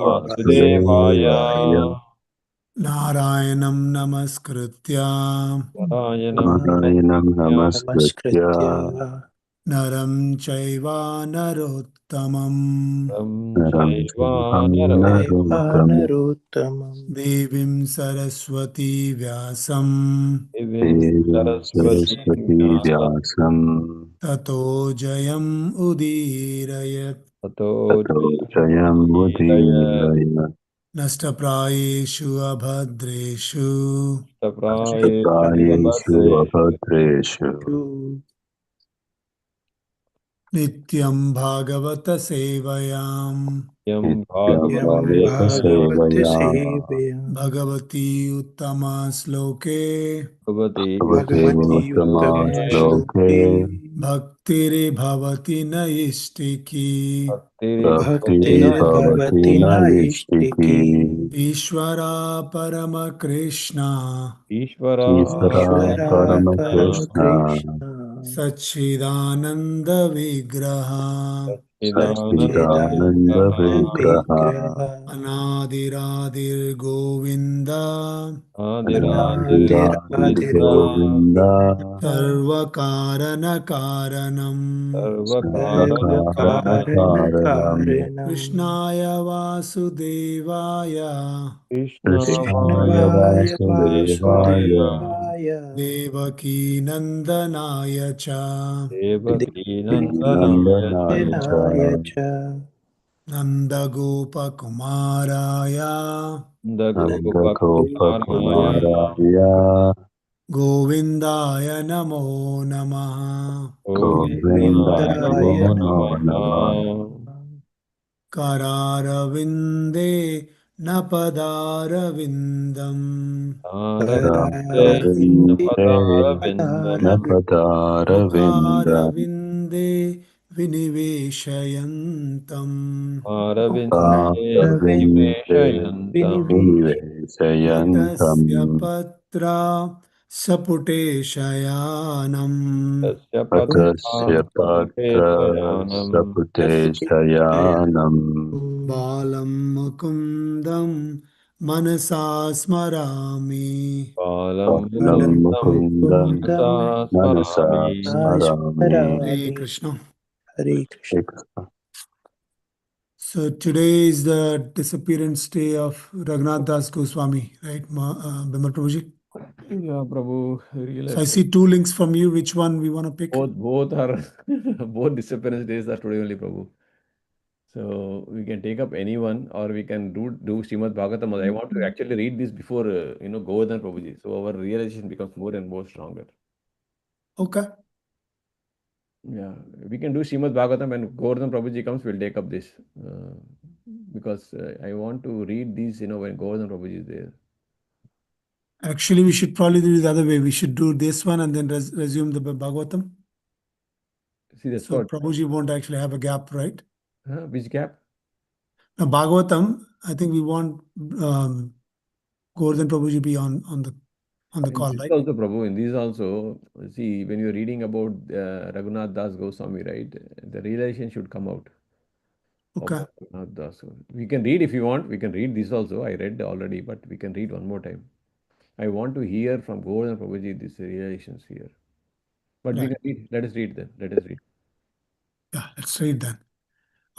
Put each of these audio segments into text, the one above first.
Vasudevaya. Narayanam namaskritya Narayanam namaskritya Naram chaiva narottamam Naram chaiva narottamam Devim saraswati vyasam Devim Saraswati Vyasam Tato jayam udirayat Tato Jayam Udhiraya Nashtaprayeshu abhadreshu Prayeshu Abhadreshu Nityam bhagavata sevayam Nityam Bhagavata Sevaya Bhagavati uttama sloke Bhagavate Uttama Shloke Bhaktiri bhavati naistiki Bhaktiri Bhavati Naishtiki Ishvara parama Krishna Ishvara Parama Krishna Sachidananda Vigraha Sachidananda Vigraha Anadiradir Govinda Anadiradir Govinda Sarvakarana Karanam Sarvakarana Karanam Krishnaya Vasudevaya Krishnaya Vasudevaya Devaki Nandanaya Cha Nandanaya Cha Nandagopa Kumaraya Nandagopa Kumaraya Govindaya Namo Namaha Govindaya Namo Namah Kararavinde Napadarvindam Karavinte Napadaravinda Mukharavinde Viniveshayantam Karavinte Vinivesayantam Patasya Patra Sapute Shayanam Patasya Patra Sapute Shayanam Balam Mukundam Manasa Smarami Balam Mukundam Manasa Smarami Hare Krishna. Hare Krishna. So today is the disappearance day of Raghunatha Das Goswami, right, Bimal Prabhuji? Yeah, Prabhu. So I see two links from you. Which one we want to pick? Both are both disappearance days are today only, Prabhu. So we can take up any one, or we can do Śrīmad-Bhāgavatam. I want to actually read this before Govardhan Prabhuji. So our realization becomes more and more stronger. Okay. Yeah, we can do Śrīmad-Bhāgavatam, and Govardhan Prabhuji comes, we'll take up this because I want to read these, when Govardhan Prabhuji is there. Actually, we should probably do it the other way. We should do this one and then resume the Bhagavatam. See, that's So what. Prabhuji won't actually have a gap, right? Which gap? Now, Bhagavatam, I think we want Govardhan Prabhuji be on the call, right? Also, Prabhu, in these also, see, when you're reading about Raghunath Das Goswami, right, the realization should come out. Okay. Raghunath Das. We can read if you want. We can read this also. I read already, but we can read one more time. I want to hear from Govardhan Prabhuji these realizations here. But we can read. Let us read then. Let us read. Yeah, let's read then.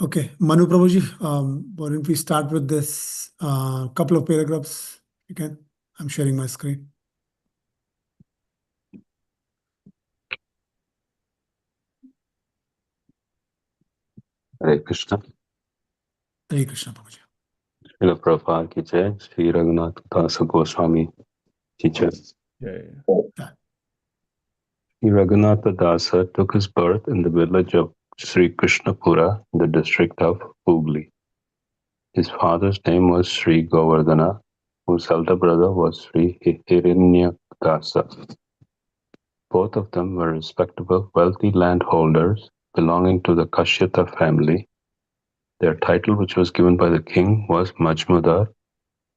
Okay, Manu Prabhuji, why don't we start with this couple of paragraphs? You can. I'm sharing my screen. Hare Krishna. Hare Krishna, Prabhuji. Srila Prabhupada ki jai, Sri Raghunatha Bhatta Goswami teacher. Yeah. Sri Raghunatha Dasa took his birth in the village of Sri Krishnapura in the district of Hooghly. His father's name was Sri Govardhana, whose elder brother was Sri Hiranyakdasa. Both of them were respectable, wealthy landholders belonging to the Kashyapa family. Their title, which was given by the king, was Majmudar,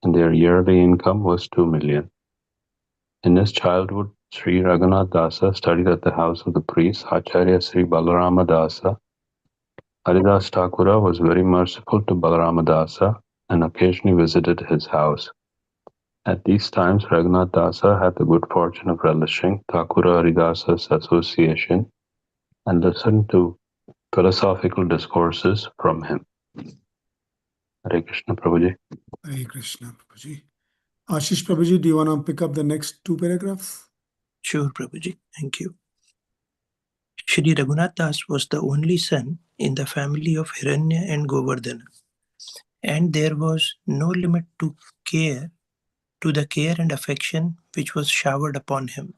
and their yearly income was 2 million. In his childhood, Sri Raghunath Dasa studied at the house of the priest Acharya Sri Balarama Dasa. Haridas Thakura was very merciful to Balarama Dasa and occasionally visited his house. At these times, Raghunath Dasa had the good fortune of relishing Thakura Haridasa's association and listened to philosophical discourses from him. Hare Krishna, Prabhuji. Hare Krishna, Prabhuji. Ashish Prabhuji, do you want to pick up the next two paragraphs? Sure, Prabhuji. Thank you. Shri Raghunath Das was the only son in the family of Hiranya and Govardhana, and there was no limit to the care and affection which was showered upon him.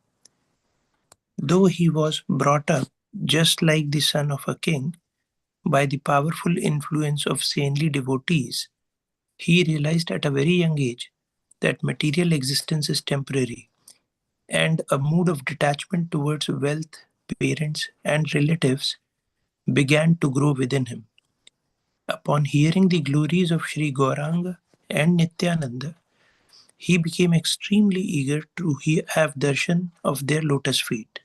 Though he was brought up just like the son of a king, by the powerful influence of saintly devotees, he realized at a very young age that material existence is temporary, and a mood of detachment towards wealth, parents, and relatives began to grow within him. Upon hearing the glories of Sri Gauranga and Nityananda, he became extremely eager to have darshan of their lotus feet.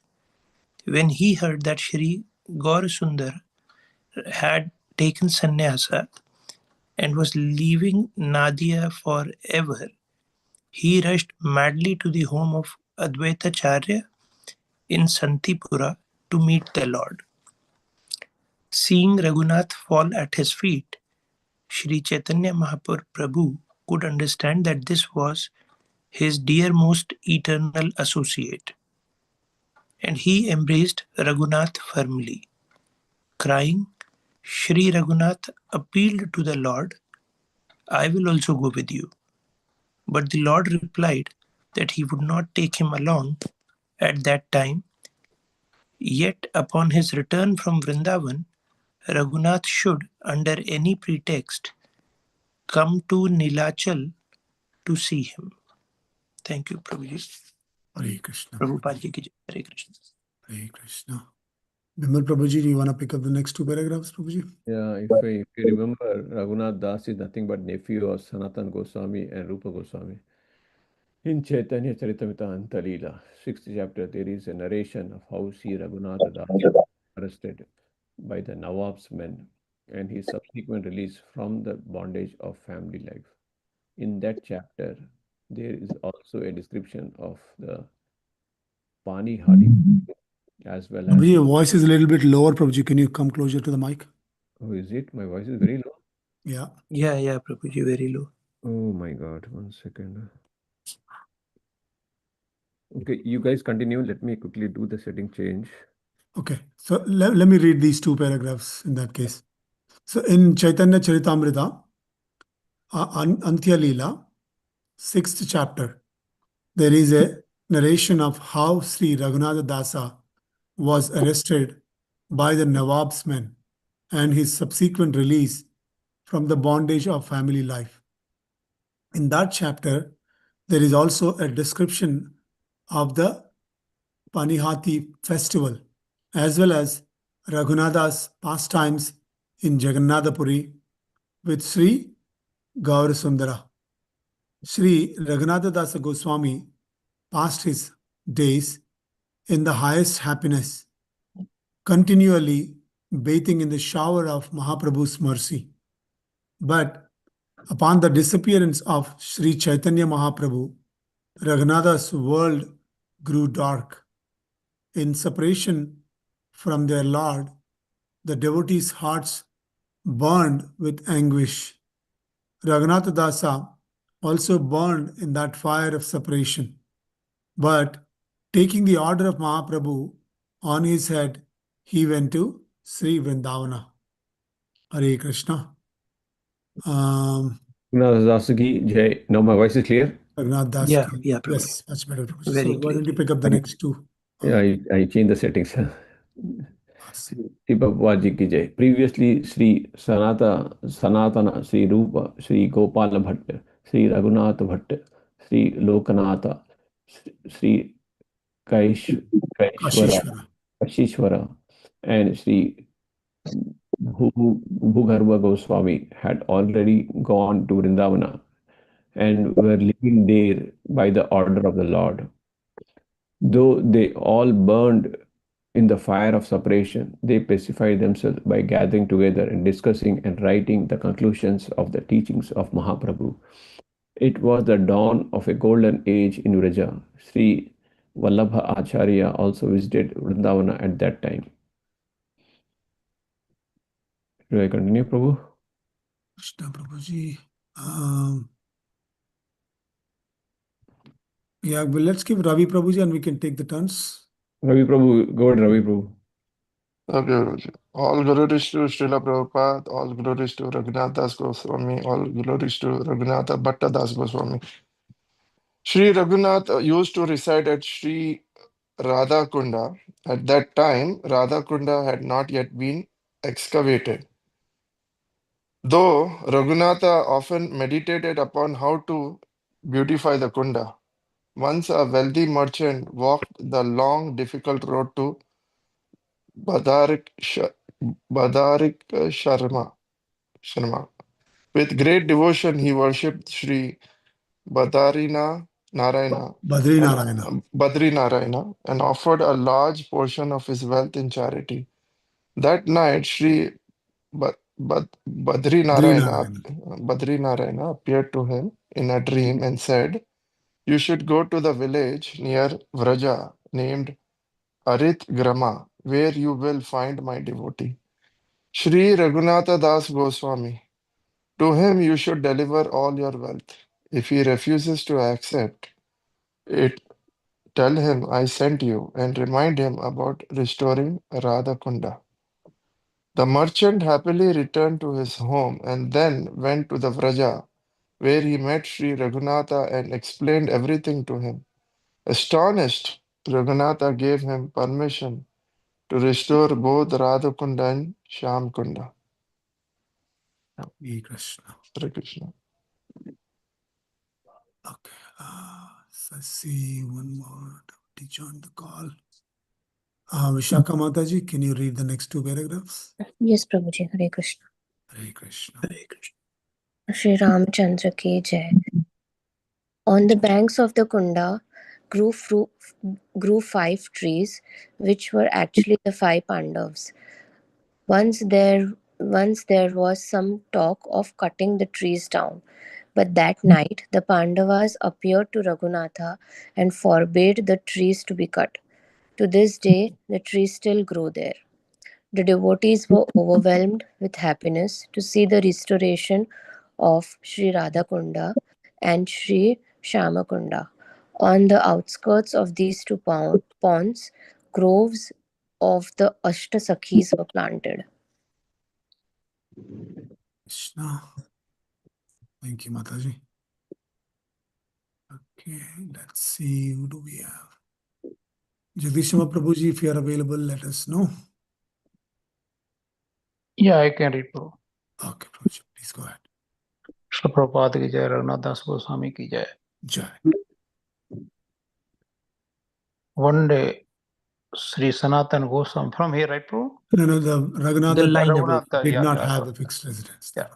When he heard that Sri Gaurasundar had taken sannyasa and was leaving Nadia forever, he rushed madly to the home of Advaitacharya in Santipura to meet the Lord. Seeing Raghunath fall at his feet, Sri Chaitanya Mahaprabhu could understand that this was his dearmost eternal associate, and he embraced Raghunath firmly, crying, Sri Raghunath appealed to the Lord, I will also go with you. But the Lord replied that he would not take him along at that time. Yet upon his return from Vrindavan, Raghunath should, under any pretext, come to Nilachal to see him. Thank you, Prabhuji. Hare Krishna. Prabhupada ji ki jai. Hare Krishna. Hare Krishna. Vimal Prabhuji, do you want to pick up the next two paragraphs, Prabhuji? Yeah, if you remember, Raghunath Das is nothing but nephew of Sanatana Goswami and Rupa Goswami. In Chaitanya Charitamrita Antalila, 6th chapter, there is a narration of how Sri Raghunatha Das was arrested by the Nawab's men and his subsequent release from the bondage of family life. In that chapter, there is also a description of the Pani Hadi as well as. Prabhuji, your voice is a little bit lower, Prabhuji. Can you come closer to the mic? Oh, is it? My voice is very low. Yeah. Yeah, Prabhuji, very low. Oh my God, 1 second. Okay, you guys continue. Let me quickly do the setting change. Okay. So let me read these two paragraphs in that case. So in Chaitanya Charitamrita, Antya Leela, 6th chapter, there is a narration of how Sri Raghunatha Dasa was arrested by the Nawab's men and his subsequent release from the bondage of family life. In that chapter, there is also a description of the Panihati festival, as well as Raghunatha's pastimes in Jagannathapuri with Sri Gaurasundara. Sri Raghunatha Dasa Goswami passed his days in the highest happiness, continually bathing in the shower of Mahaprabhu's mercy. But upon the disappearance of Sri Chaitanya Mahaprabhu, Raghunatha's world grew dark. In separation from their Lord, the devotees' hearts burned with anguish. Raghunatha Dasa also burned in that fire of separation. But taking the order of Mahaprabhu on his head, he went to Sri Vrindavana. Hare Krishna. Raghunath Das ki jai. Now my voice is clear? Raghunath Das. Yeah, Prabhuji. Yes, much better. Very So why don't you clear. pick up the next two? Yeah, I changed the settings. Awesome. Sri Prabhupada ji ki jai. Previously, Sri Sanatana, Sri Rupa, Sri Gopala Bhatta, Sri Raghunatha Bhatta, Sri Lokanatha, Sri Kashishvara. Kashishwara, and Sri Bhugarbha Goswami had already gone to Vrindavana and were living there by the order of the Lord. Though they all burned in the fire of separation, they pacified themselves by gathering together and discussing and writing the conclusions of the teachings of Mahaprabhu. It was the dawn of a golden age in Vraja. Sri Vallabha Acharya also visited Vrindavana at that time. Do I continue, Prabhu? Krishna Prabhuji. Yeah, well, let's give Ravi Prabhuji and we can take the turns. Ravi Prabhu, go ahead, Ravi Prabhu. Okay, Guruji. All glories to Srila Prabhupada, all glories to Raghunatha Das Goswami, all glories to Raghunatha Bhatta Das Goswami. Sri Raghunatha used to reside at Sri Radha Kunda. At that time, Radha Kunda had not yet been excavated. Though Raghunatha often meditated upon how to beautify the Kunda, once a wealthy merchant walked the long, difficult road to Badarik Sharma. With great devotion, he worshipped Sri Badarina Narayana Badri and Narayana. Badri Narayana and offered a large portion of his wealth in charity. That night, Sri Badri Narayana appeared to him in a dream and said, "You should go to the village near Vraja named Arit Grama, where you will find my devotee, Sri Raghunatha Das Goswami. To him you should deliver all your wealth. If he refuses to accept it, tell him I sent you and remind him about restoring Radha Kunda." The merchant happily returned to his home and then went to the Vraja, where he met Sri Raghunatha and explained everything to him. Astonished, Raghunatha gave him permission to restore both Radha Kunda and Shyam Kunda. Hare Krishna. Hare Krishna. Okay. So I see one more devotee joined the call. Vishaka Mataji, can you read the next two paragraphs? Yes, Prabhuji. Hare Krishna. Hare Krishna. Hare Krishna. Shri Ramchandra Ki Jai. On the banks of the Kunda grew 5 trees, which were actually the 5 Pandavas. Once there was some talk of cutting the trees down, but that night the Pandavas appeared to Raghunatha and forbade the trees to be cut. To this day, the trees still grow there. The devotees were overwhelmed with happiness to see the restoration of Sri Radhakunda and Sri Shyamakunda. On the outskirts of these two ponds, groves of the Ashtasakhis were planted. Krishna. Thank you, Mataji. Okay, let's see, who do we have? Jagadish Simha Prabhuji, if you are available, let us know. Yeah, I can read, Prabhu. Okay, Prabhuji, please go ahead. Srila Prabhupada ki jai, Raghunatha Das Goswami ki jai. Jai. One day, Sri Sanatan Goswami, from here, right, Prabhu? No, the Raghunatha The line above. Raghunatha, did yeah, not yeah, have yeah. a fixed residence. Yeah.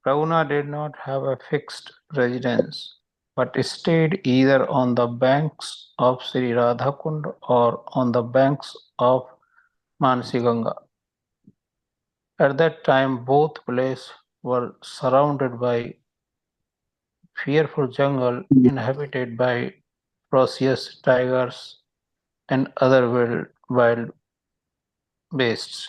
Raghunatha did not have a fixed residence, but stayed either on the banks of Sri Radhakund or on the banks of Mansi Ganga. At that time, both places were surrounded by fearful jungle inhabited by ferocious tigers and other wild beasts.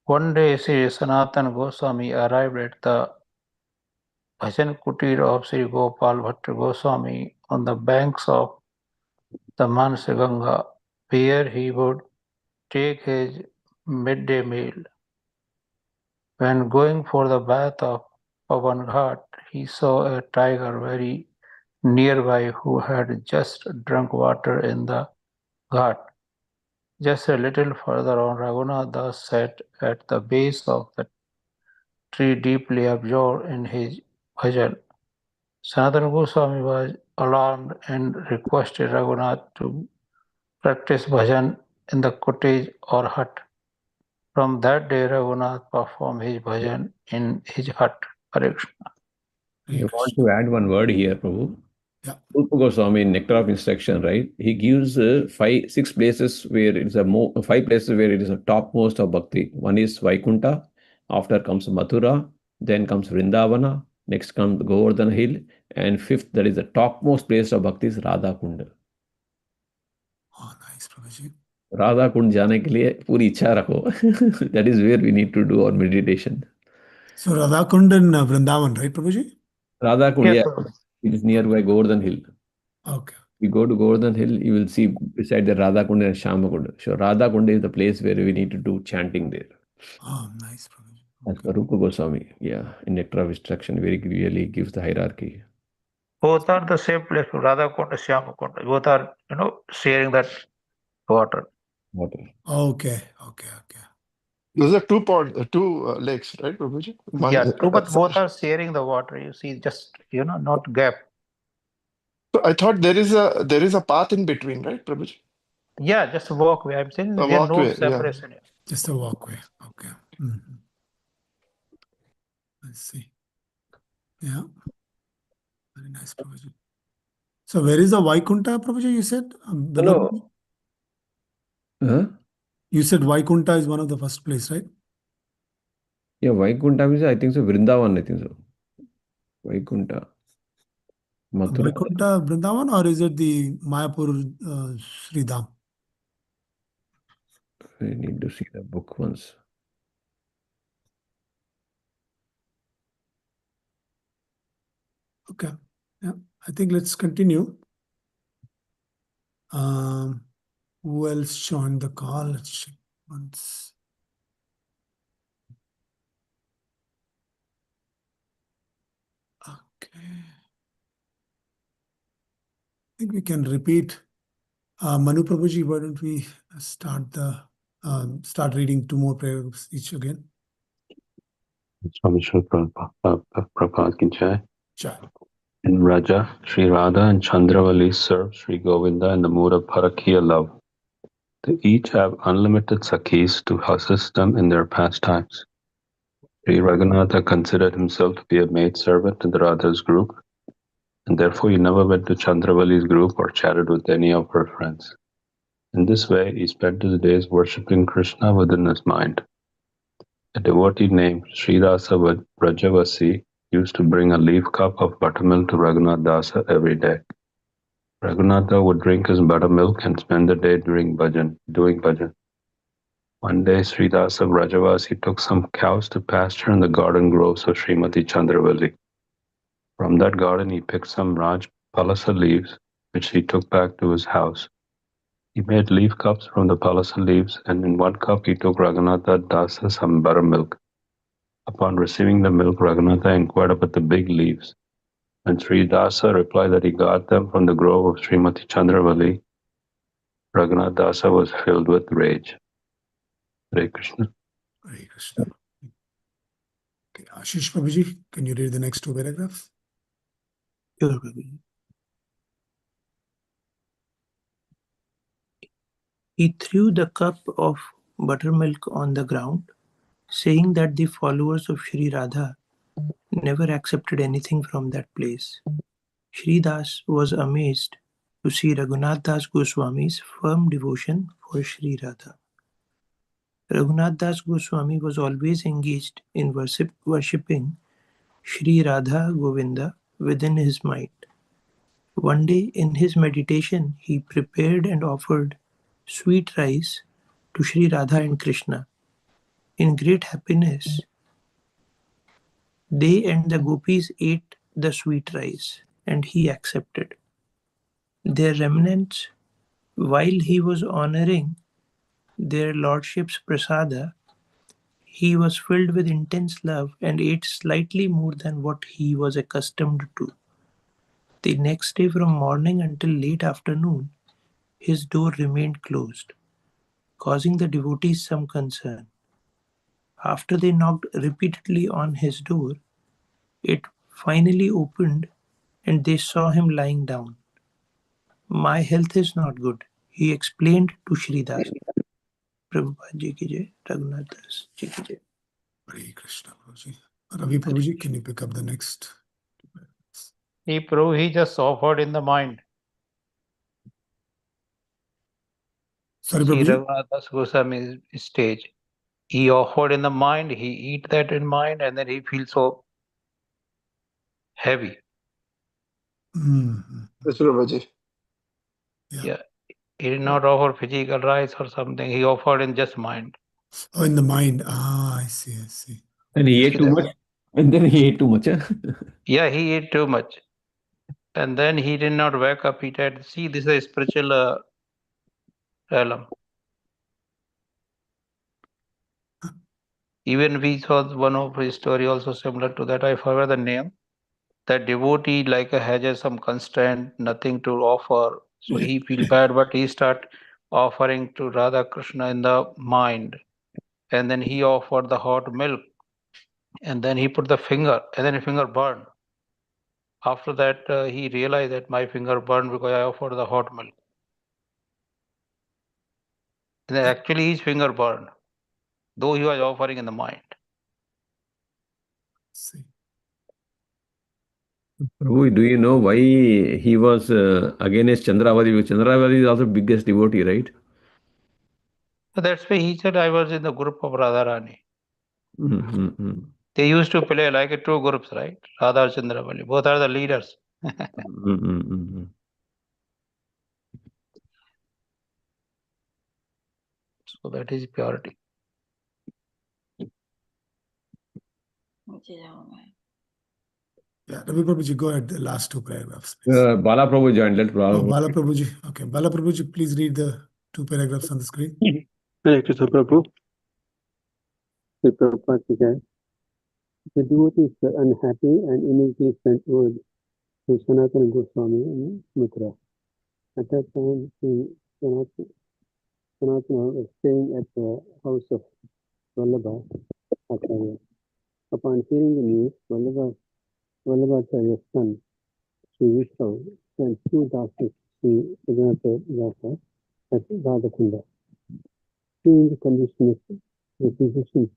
One day, Sri Sanatan Goswami arrived at the Bhajan Kutir of Sri Gopal Bhatta Goswami on the banks of the Mansa Ganga, where he would take his midday meal. When going for the bath of Pavan Ghat, he saw a tiger very nearby who had just drunk water in the ghat. Just a little further on, Raghunatha Das sat at the base of the tree, deeply absorbed in his bhajan. Sanatana Goswami was alarmed and requested Raghunath to practice bhajan in the cottage or hut. From that day, Raghunath performed his bhajan in his hut. Hare Krishna. I want to add one word here, Prabhu. Yeah. Rupa Goswami in Nectar of Instruction, right? He gives 6 places where it is 5 places where it is a topmost of bhakti. One is Vaikunta, after comes Mathura, then comes Vrindavana, next comes Govardhan Hill, and 5th, that is the topmost place of bhakti is Radha Kunda. Oh, nice, Prabhuji. Radha Kund जाने के लिए पूरी इच्छा रखो. That is where we need to do our meditation. So Radha Kund in Vrindavan, right, Prabhuji? Radha Kund, Yes, yeah, Prabhu. it is nearby Govardhan Hill. Okay. You go to Govardhan Hill, you will see beside the Radha Kund and Shama Kund. So Radha Kund is the place where we need to do chanting there. Oh, nice, Prabhuji. As per Rupa Goswami, yeah, in Nectar of Instruction, very clearly gives the hierarchy. Both are the same place, Radha Kund, Shyama Kund. Both are, sharing that water. Water. Okay. Those are two lakes, right, Prabhuji? One, Yeah, true, but both are sharing the water. You see, just, not gap. So I thought there is a path in between, right, Prabhuji? Yeah, just a walkway. I'm saying A there are no walkway, yeah. separation. Yeah. Just a walkway. Okay. Mhm. Let's see. Yeah. Very nice, Prabhuji. So where is the Vaikunta, Prabhuji, you said? Below? No. Huh? You said Vaikunta is one of the first place, right? Yeah, Vaikunta is, I think so, Vrindavan, I think so. Vaikunta. Mathura. Vaikunta Vrindavan, or is it the Mayapur Sridham? I need to see the book once. Okay. Yeah. I think let's continue. Who else joined the call? Let's check once. Okay. I think we can repeat. Manu Prabhuji, why don't we start reading 2 more prayers each again? Swami Srila Prabhupada ki jai. Jai. In Raja, Sri Radha and Chandravali serve Sri Govinda in the mood of Parakiya love. They each have unlimited sakhis to assist them in their pastimes. Sri Raghunatha considered himself to be a maidservant in the Radha's group, and therefore he never went to Chandravali's group or chatted with any of her friends. In this way, he spent his days worshipping Krishna within his mind. A devotee named Sridasa Vrajavasi used to bring a leaf cup of buttermilk to Raghunath Dasa every day. Raghunatha would drink his buttermilk and spend the day doing bhajan. One day, Sridasa Vrajavasi took some cows to pasture in the garden groves of Srimati Chandravali. From that garden, he picked some Raj Palasa leaves, which he took back to his house. He made leaf cups from the Palasa leaves, and in one cup he took Raghunatha Dasa some buttermilk. Upon receiving the milk, Raghunatha inquired about the big leaves. When Sri Dasa replied that he got them from the grove of Srimati Chandravali, Raghunath Dasa was filled with rage. Hare Krishna. Hare Krishna. Okay, Ashish Prabhuji, can you read the next 2 paragraphs? Sure, Prabhuji. He threw the cup of buttermilk on the ground, saying that the followers of Sri Radha never accepted anything from that place. Sri Das was amazed to see Raghunath Das Goswami's firm devotion for Sri Radha. Raghunath Das Goswami was always engaged in worshipping Sri Radha Govinda within his mind. One day in his meditation, he prepared and offered sweet rice to Sri Radha and Krishna. In great happiness, they and the gopis ate the sweet rice, and he accepted. Their remnants, while he was honoring their lordships' prasada, he was filled with intense love and ate slightly more than what he was accustomed to. The next day, from morning until late afternoon, his door remained closed, causing the devotees some concern. After they knocked repeatedly on his door, it finally opened and they saw him lying down. My health is not good, he explained to Shri Das. Prabhupada ji ki jai, Raghunath Das ji ki jai. Hare Krishna Prabhuji. Ravi Prabhuji, can you pick up the next 2 paragraphs? He just offered in the mind. Sorry, See Prabhuji. Raghunatha Goswami's stage. He offered in the mind, he eat that in mind, and then he feels so heavy. Mhm. Yes, Prabhuji. Yeah. He did not offer physical rice or something. He offered in just mind. Oh, in the mind. Ah, I see, I see. And he ate See too that? much. And then he ate too much. Huh? Yeah, he ate too much. And then he did not wake up. He said, see, this is a spiritual realm. Even we saw one of his story also similar to that. I forgot the name. That devotee has some constraint, nothing to offer. So he feel bad, but he start offering to Radha Krishna in the mind. And then he offered the hot milk. And then he put the finger, and then his finger burned. After that, he realized that my finger burned because I offered the hot milk. And then actually his finger burned, though he was offering in the mind. See. Prabhu, do you know why he was against Chandravati? Because Chandravati is also biggest devotee, right? So that's why he said I was in the group of Radharani. Mm-hmm. They used to play like two groups, right? Radha and Chandravali. Both are the leaders. Mm-hmm. So that is purity. Yeah, Ravi Prabhuji, go ahead. The last two paragraphs, please. Bala Prabhu joined. Let Bala Oh, Bala Prabhuji. Okay, Bala Prabhuji, please read the two paragraphs on the screen. Hare Krishna Prabhu. The Prabhupada said, the devotees were unhappy and immediately sent word to Sanatana Goswami and Mitra. At that time, Sanatana was staying at the house of Vallabha Acharya. Upon hearing the news, Vallabhacharya's son, Sri Vishnu, sent two doctors to Raghunatha Bhatta at Radhakunda. Seeing the condition of the physicians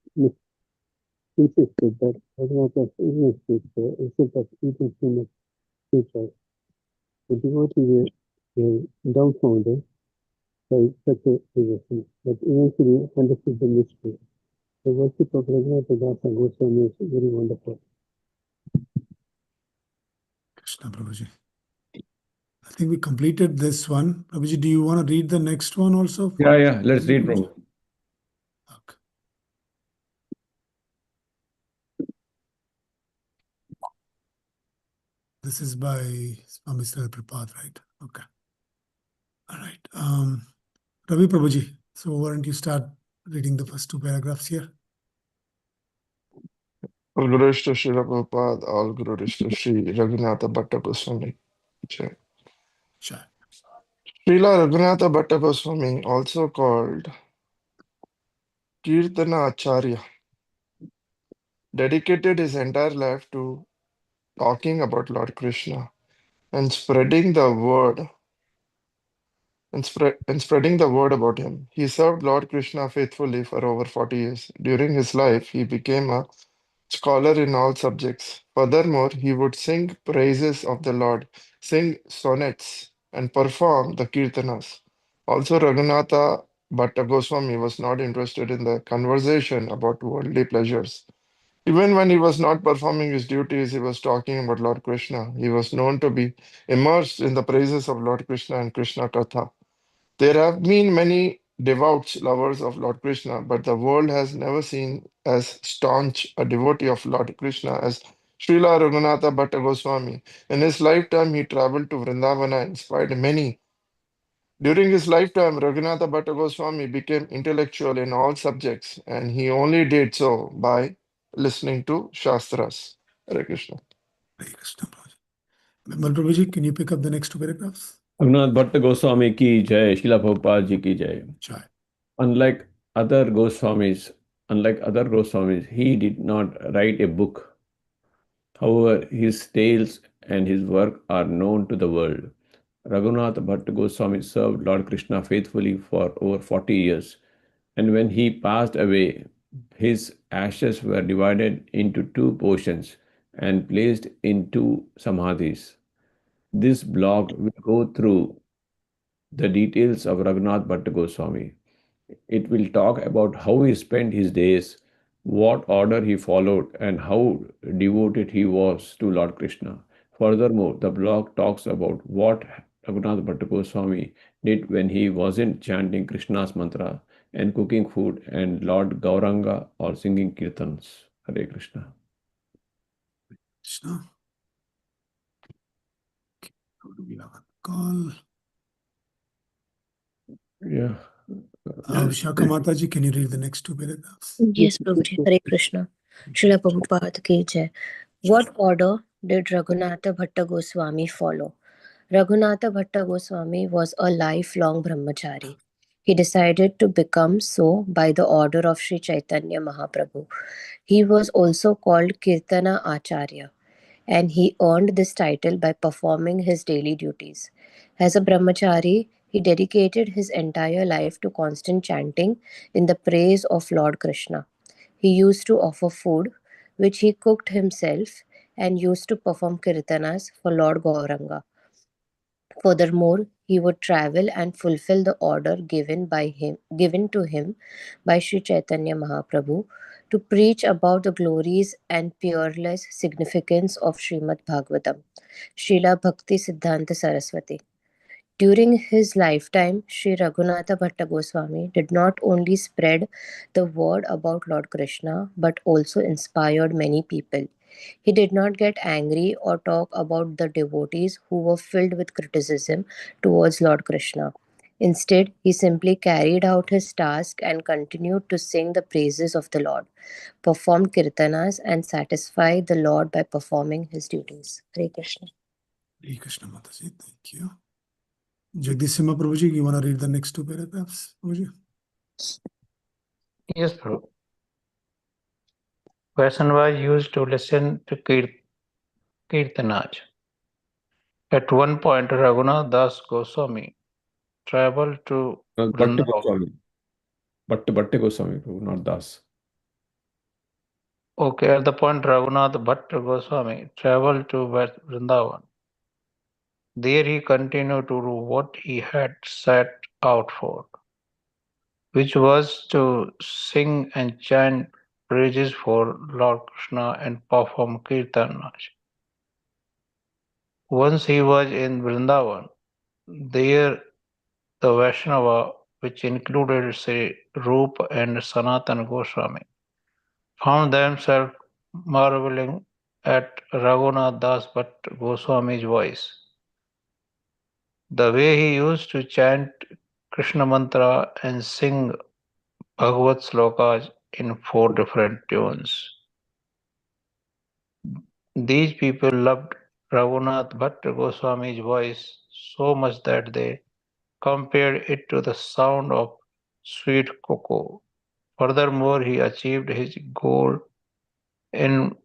insisted that Raghunatha's illness was the result of eating too much sweet rice. The devotees were dumbfounded by such a suggestion, but eventually understood the mystery. The worship of Raghunatha Bhatta Goswami is very wonderful. Krishna Prabhuji. I think we completed this one. Prabhuji, do you want to read the next one also? Yeah. Let's read, Prabhu. Okay. This is by Swami Srila Prabhupada, right? Okay. All right. Ravi Prabhuji, so why don't you start reading the first two paragraphs here? All glories to Srila Prabhupada, all glories to Sri Raghunatha Bhatta Goswami. Jai. Sure. Srila Raghunatha Bhatta Goswami, also called Kirtana Acharya, dedicated his entire life to talking about Lord Krishna and spreading the word spreading the word about him. He served Lord Krishna faithfully for over 40 years. During his life, he became a scholar in all subjects. Furthermore, he would sing praises of the Lord, sing sonnets, and perform the kirtanas. Also, Raghunatha Bhatta Goswami was not interested in the conversation about worldly pleasures. Even when he was not performing his duties, he was talking about Lord Krishna. He was known to be immersed in the praises of Lord Krishna and Krishna Katha. There have been many devout lovers of Lord Krishna, but the world has never seen as staunch a devotee of Lord Krishna as Srila Raghunatha Bhatta Goswami. In his lifetime, he traveled to Vrindavana and inspired many. During his lifetime, Raghunatha Bhatta Goswami became intellectual in all subjects, and he only did so by listening to Shastras. Hare Krishna. Hare Krishna Prabhuji. Bimal Prabhuji, can you pick up the next two paragraphs? Raghunath Bhatta Goswami ki jai, Srila Prabhupada ji ki jai. Sure. Unlike other Goswamis, he did not write a book. However, his tales and his work are known to the world. Raghunatha Bhatta Goswami served Lord Krishna faithfully for over 40 years, and when he passed away, his ashes were divided into two portions, and placed into samadhis. This blog will go through the details of Raghunath Bhatta Goswami. It will talk about how he spent his days, what order he followed, and how devoted he was to Lord Krishna. Furthermore, the blog talks about what Raghunath Bhatta Goswami did when he wasn't chanting Krishna's mantra and cooking food and Lord Gauranga or singing kirtans. Hare Krishna. Krishna. Okay, how do we have a call? Yeah. Vishaka Mataji, can you read the next two paragraphs? Yes, Prabhuji. Hare Krishna. Srila Prabhupada ki jai. What order did Raghunatha Bhatta Goswami follow? Raghunatha Bhatta Goswami was a lifelong brahmachari. He decided to become so by the order of Sri Chaitanya Mahaprabhu. He was also called Kirtana Acharya, and he earned this title by performing his daily duties. As a brahmachari, he dedicated his entire life to constant chanting in the praise of Lord Krishna. He used to offer food, which he cooked himself, and used to perform kirtanas for Lord Gauranga. Furthermore, he would travel and fulfill the order given to him by Sri Chaitanya Mahaprabhu to preach about the glories and peerless significance of Śrīmad-Bhāgavatam, Srila Bhakti Siddhanta Saraswati. During his lifetime, Sri Raghunatha Bhatta Goswami did not only spread the word about Lord Krishna, but also inspired many people. He did not get angry or talk about the devotees who were filled with criticism towards Lord Krishna. Instead, he simply carried out his task and continued to sing the praises of the Lord, performed kirtanas, and satisfied the Lord by performing his duties. Hare Krishna. Hare Krishna Mataji, thank you. Jagadish Simha Prabhuji, you want to read the next two paragraphs? Prabhuji? Yes, Prabhu. Person was used to listen to Kirtanaj. At one point, Raghunath Das Goswami traveled to Bhatta Vrindavan. Goswami. Bhatta Goswami, not Das. Okay, at the point Raghunath Bhatta Goswami traveled to Vrindavan. There he continued to do what he had set out for, which was to sing and chant praises for Lord Krishna and perform kirtanas. Once he was in Vrindavan, there the Vaishnava, which included Sri Rupa and Sanatana Goswami, found themselves marveling at Raghunath Das Bhatta Goswami's voice. The way he used to chant Krishna mantra and sing Bhagavad slokas in 4 different tunes. These people loved Raghunath Bhatta Goswami's voice so much that they compared it to the sound of sweet cocoa. Furthermore, he achieved his goal in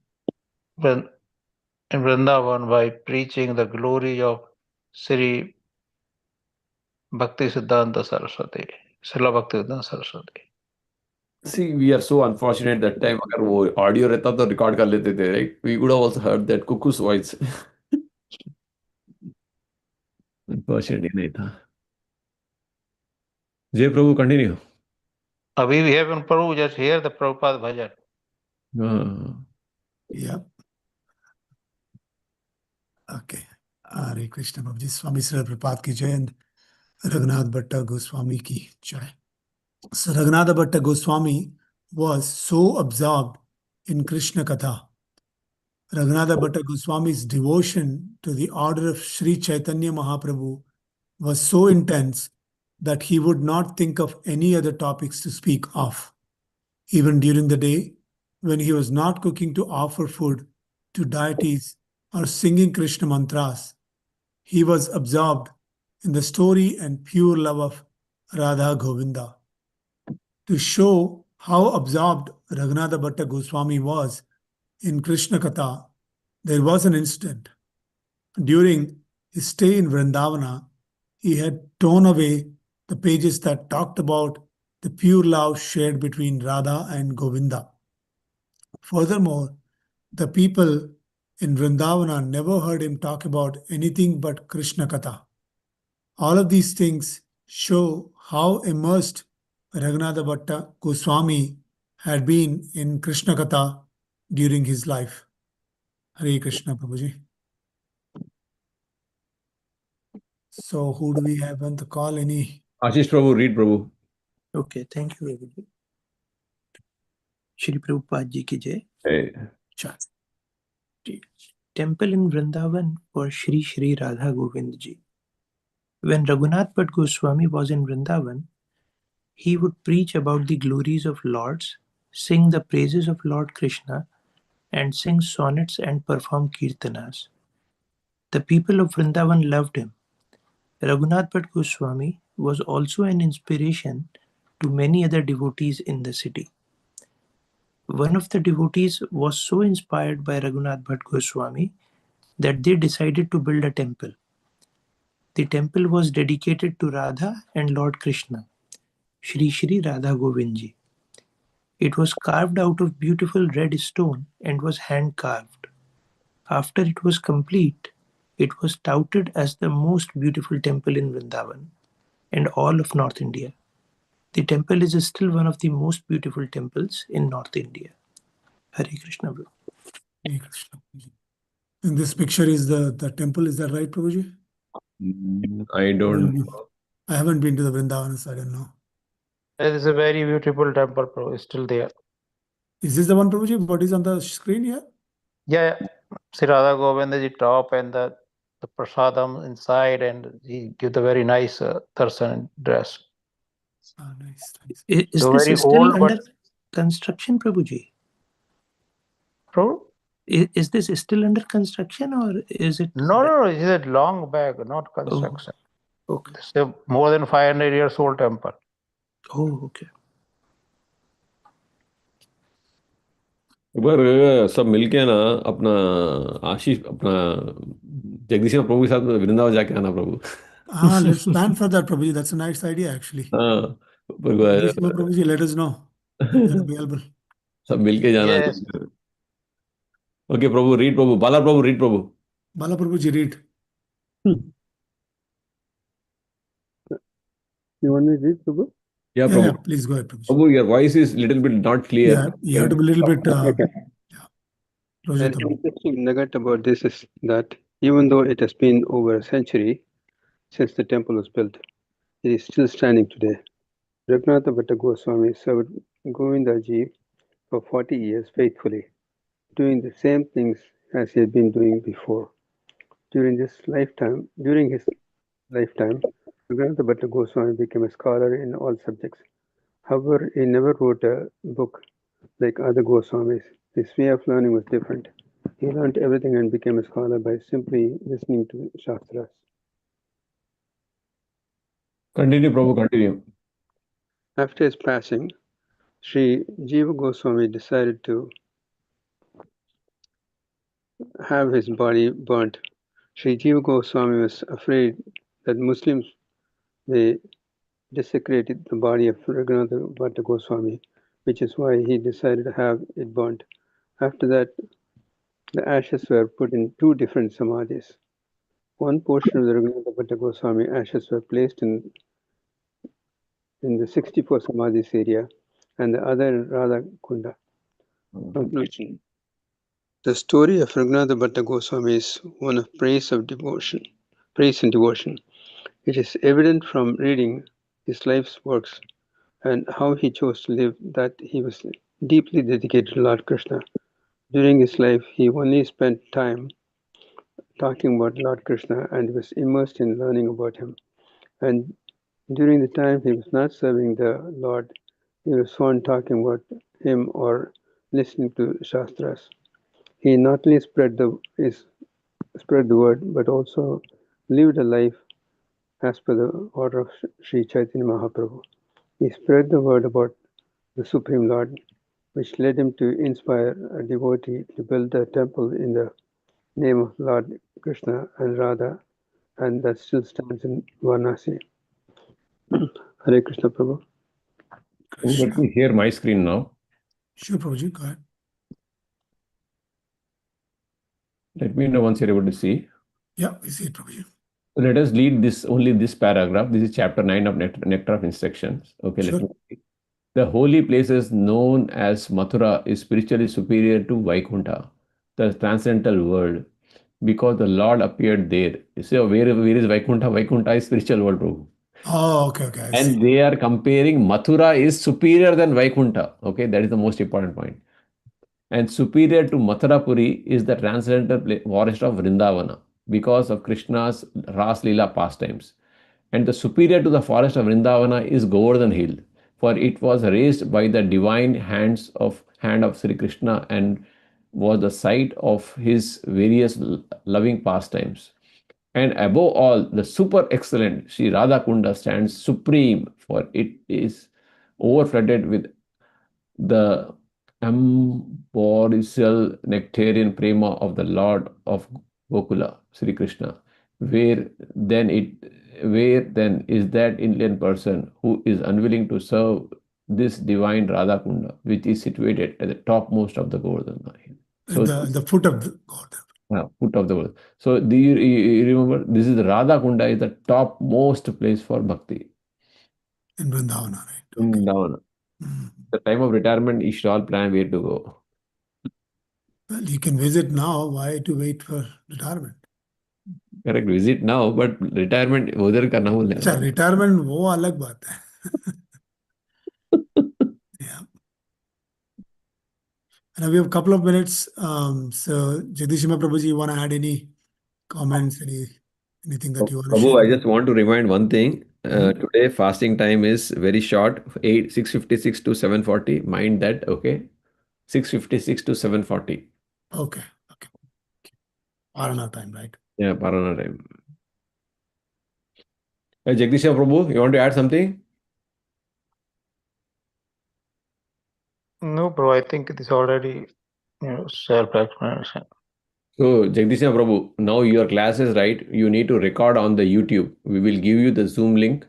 Vrindavan by preaching the glory of Sri Bhakti Siddhanta Saraswati, Srila Bhakti Siddhanta Saraswati. See, we are so unfortunate that time. अगर वो audio रहता तो record कर लेते थे, right? We would have also heard that cuckoo's voice. Unfortunately नहीं था. Jai Prabhu, continue. We have in Prabhu, just hear the Prabhupada bhajan. Yeah. Okay. Hare Krishna Prabhuji. Swami Srila Prabhupada ki jai and Raghunath Bhatta Goswami ki jai. So Raghunatha Bhatta Goswami was so absorbed in Krishna Katha. Raghunatha Bhatta Goswami's devotion to the order of Sri Chaitanya Mahaprabhu was so intense that he would not think of any other topics to speak of. Even during the day, when he was not cooking to offer food to deities or singing Krishna mantras, he was absorbed in the story and pure love of Radha Govinda. To show how absorbed Raghunatha Bhatta Goswami was in Krishna Katha, there was an incident. During his stay in Vrindavana, he had torn away the pages that talked about the pure love shared between Radha and Govinda. Furthermore, the people in Vrindavana never heard him talk about anything but Krishna Katha. All of these things show how immersed Raghunatha Bhatta Goswami had been in Krishna Katha during his life. Hare Krishna, Prabhuji. So who do we have on the call? Any? Ashish Prabhu, read Prabhu. Okay, thank you, Prabhuji. Shri Prabhupada Ji ki jai. Hey. Sure. Temple in Vrindavan for Shri Shri Radha Govind Ji. When Raghunath Bhatta Goswami was in Vrindavan, he would preach about the glories of Lords, sing the praises of Lord Krishna, and sing sonnets and perform kirtanas. The people of Vrindavan loved him. Raghunath Bhatta Goswami was also an inspiration to many other devotees in the city. One of the devotees was so inspired by Raghunath Bhatta Goswami that they decided to build a temple. The temple was dedicated to Radha and Lord Krishna, Shri Shri Radha Govindji. It was carved out of beautiful red stone and was hand carved. After it was complete, it was touted as the most beautiful temple in Vrindavan and all of North India. The temple is still one of the most beautiful temples in North India. Hare Krishna. Hare Krishna. In this picture is the temple, is that right, Prabhuji? I don't know. I haven't been to the Vrindavan, so I don't know. There is a very beautiful temple, bro. It's still there. Is this the one, Prabhuji? What is on the screen here? Yeah, Sri Radha Govind is the top and the prasadam inside, and he give the very nice darshan dress. Oh, nice. Is So this very still old, under but construction, Prabhuji? bro? Is this still under construction or is it? No, it's a long back, not construction. Okay. It's a more than 500 years old temple. Oh, okay. एक बार सब मिलके ना अपना आशीष अपना जगदीश सिंह प्रभु के साथ वृंदावन जाके आना प्रभु. Let's plan for that, Prabhuji. That's a nice idea, actually. हाँ, Jagadish Simha Prabhuji, let us know if you're available. सब मिलके जाना. Yes. Okay, Prabhu, read Prabhu. Bala Prabhu, read Prabhu. Bala Prabhuji, read. You want me to read, Prabhu? Yeah, Yeah, Prabhu. yeah, please go ahead, Prabhuji. Prabhu, your voice is little bit not clear. Yeah, you have to be a little bit Okay. closer The to me. interesting nugget about this is that even though it has been over a century since the temple was built, it is still standing today. Raghunatha Bhatta Goswami served Govindaji for 40 years faithfully, doing the same things as he had been doing before. During his lifetime, Raghunatha Bhatta Goswami became a scholar in all subjects. However, he never wrote a book like other Goswamis. His way of learning was different. He learned everything and became a scholar by simply listening to Shastras. Continue, Prabhu, continue. After his passing, Sri Jiva Goswami decided to have his body burnt. Sri Jiva Goswami was afraid that Muslims may desecrate the body of Raghunatha Bhatta Goswami, which is why he decided to have it burnt. After that, the ashes were put in two different samadhis. One portion of the Raghunatha Bhatta Goswami ashes were placed in the 64 samadhis area, and the other in Radha Kunda. Conclusion. The story of Raghunatha Bhatta Goswami is one of praise and devotion. It is evident from reading his life's works and how he chose to live that he was deeply dedicated to Lord Krishna. During his life, he only spent time talking about Lord Krishna and was immersed in learning about him. And during the time he was not serving the Lord, he was fond talking about him or listening to Shastras. He not only spread the word, but also lived a life as per the order of Sri Chaitanya Mahaprabhu. He spread the word about the Supreme Lord, which led him to inspire a devotee to build a temple in the name of Lord Krishna and Radha, and that still stands in Varanasi. Hare Krishna, Prabhu. Let me share my screen now. Sure, Prabhuji, go ahead. Let me know once you're able to see. Yeah, we see it, Prabhuji. Let us read only this paragraph. This is chapter 9 of Nectar of Instructions. Okay, Sure. let me read. The holy places known as Mathura is spiritually superior to Vaikuntha, the transcendental world, because the Lord appeared there. So where is Vaikuntha? Vaikuntha is spiritual world, Prabhu. Oh, okay, okay. I see. And they are comparing Mathura is superior than Vaikuntha. Okay, that is the most important point. And superior to Mathurapuri is the transcendental forest of Vrindavana because of Krishna's Ras Leela pastimes. And the superior to the forest of Vrindavana is Govardhan Hill, for it was raised by the divine hand of Sri Krishna and was the site of his various loving pastimes. And above all, the super excellent Sri Radha Kunda stands supreme, for it is overflooded with the ambrosial nectarian prema of the Lord of Gokula, Sri Krishna. Where then is that Indian person who is unwilling to serve this divine Radha Kunda, which is situated at the topmost of the Govardhana hill? So the foot of the Govardhan. Foot of the world. So do you remember, this is Radha Kunda is the topmost place for bhakti. In Vrindavana, right? In Vrindavana. The time of retirement, you should all plan where to go. Well, you can visit now. Why to wait for retirement? Correct, visit now, but retirement उधर करना बोल अच्छा, retirement वो अलग बात है. Yeah. And we have a couple of minutes. So Jagadish Simha Prabhuji, you want to add any comments, anything that you want to Prabhu, share? I just want to remind one thing. Today fasting time is very short, 6:56 to 7:40. Mind that, okay? 6:56 to 7:40. Okay. Parana time, right? Yeah, Parana time. Jagadish Simha Prabhu, you want to add something? No, bro, I think it is already self-explanation. So, Jagadish Simha Prabhu, now your class is right. You need to record on the YouTube. We will give you the Zoom link.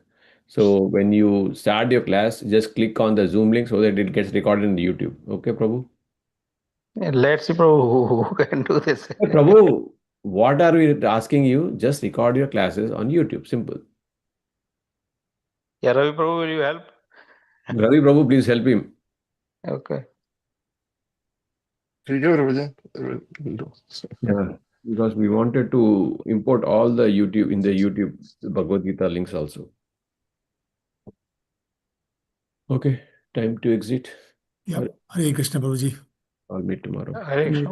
So, when you start your class, just click on the Zoom link so that it gets recorded in the YouTube. Okay, Prabhu? Let's see, bro, who can do this. Hey, Prabhu, what are we asking you? Just record your classes on YouTube. Simple. Yeah, Ravi Prabhu, will you help? Ravi Prabhu, please help him. Okay. Yeah, because we wanted to import all the YouTube Bhagavad Gita links also. Okay, time to exit. Yeah. Hare Krishna Prabhuji. I'll meet tomorrow. Hare Krishna.